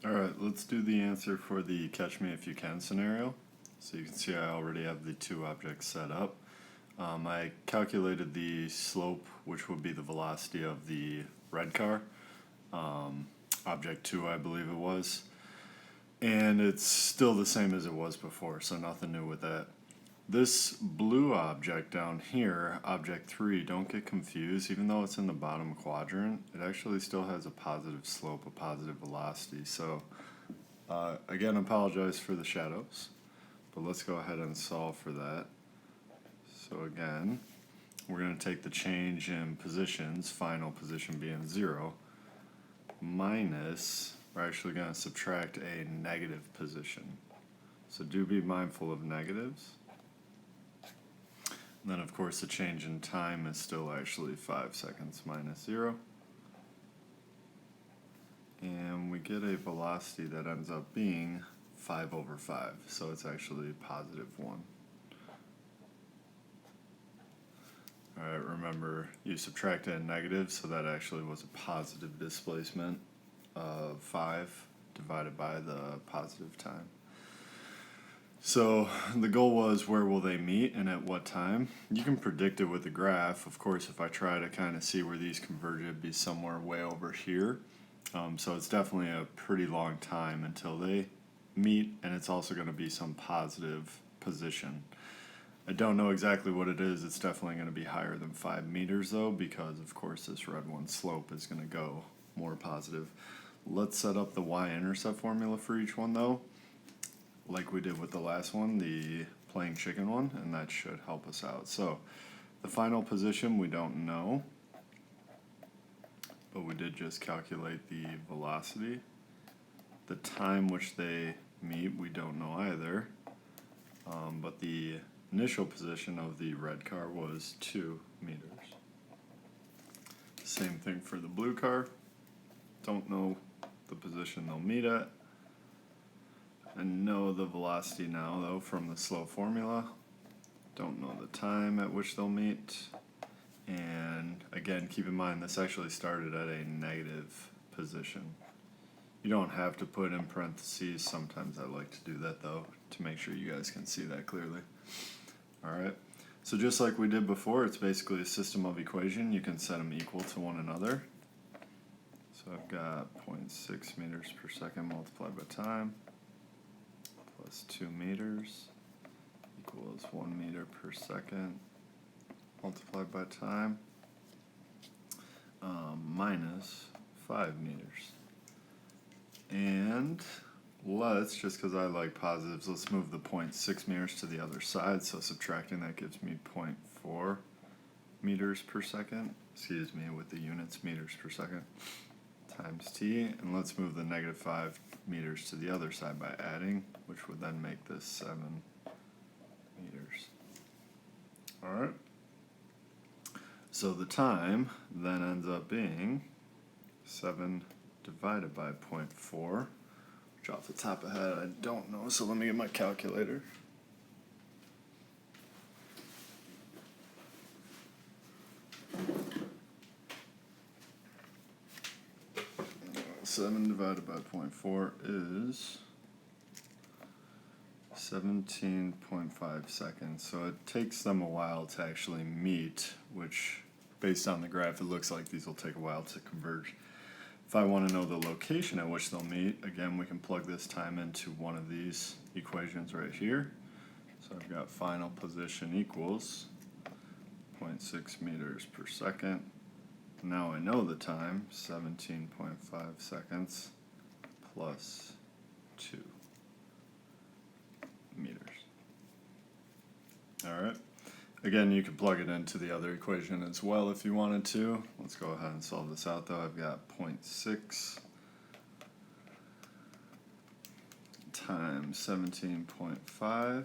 Alright, let's do the answer for the catch me if you can scenario. So you can see I already have the two objects set up. I calculated the slope, which would be the velocity of the red car, object 2 I believe it was, and it's still the same as it was before, so nothing new with that. This blue object down here, object 3, don't get confused, even though it's in the bottom quadrant, it actually still has a positive slope, a positive velocity. So again, apologize for the shadows, but let's go ahead and solve for that. So again, we're going to take the change in positions, final position being 0, minus, we're actually going to subtract a negative position. So do be mindful of negatives. And then of course the change in time is still actually 5 seconds minus 0. And we get a velocity that ends up being 5/5, so it's actually +1. Alright, remember you subtracted a negative, so that actually was a positive displacement of 5 divided by the positive time. So the goal was where will they meet and at what time. You can predict it with the graph. Of course, if I try to kind of see where these converge, it'd be somewhere way over here. So it's definitely a pretty long time until they meet, and it's also going to be some positive position. I don't know exactly what it is. It's definitely going to be higher than 5 meters though, because of course this red one slope is going to go more positive. Let's set up the y-intercept formula for each one though, like we did with the last one, the playing chicken one, and that should help us out. So the final position we don't know, but we did just calculate the velocity. The time which they meet we don't know either, but the initial position of the red car was 2 meters. Same thing for the blue car. Don't know the position they'll meet at. I know the velocity now though from the slope formula. Don't know the time at which they'll meet. And again, keep in mind this actually started at a negative position. You don't have to put in parentheses. Sometimes I like to do that though, to make sure you guys can see that clearly. Alright, so just like we did before, it's basically a system of equation. You can set them equal to one another. So I've got 0.6 meters per second multiplied by time plus 2 meters equals 1 meter per second multiplied by time minus 5 meters. And let's, just because I like positives, let's move the 0.6 meters to the other side, so subtracting that gives me 0.4 meters per second, excuse me, with the units meters per second, times t, and let's move the negative 5 meters to the other side by adding, which would then make this 7 meters. Alright, so the time then ends up being 7 divided by 0.4, which off the top of my head I don't know, so let me get my calculator. Seven divided by 0.4 is 17.5 seconds. So it takes them a while to actually meet, which based on the graph it looks like these will take a while to converge. If I want to know the location at which they'll meet, again we can plug this time into one of these equations right here. So I've got final position equals 0.6 meters per second. Now I know the time, 17.5 seconds plus 2 meters. Alright, again you could plug it into the other equation as well if you wanted to. Let's go ahead and solve this out though. I've got 0.6 times 17.5,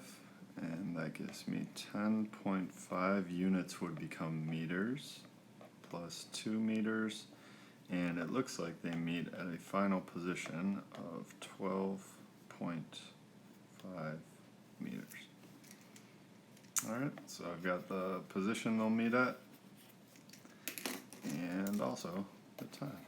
and that gives me 10.5 units would become meters plus 2 meters, and it looks like they meet at a final position of 12.5 meters. Alright, so I've got the position they'll meet at, and also the time.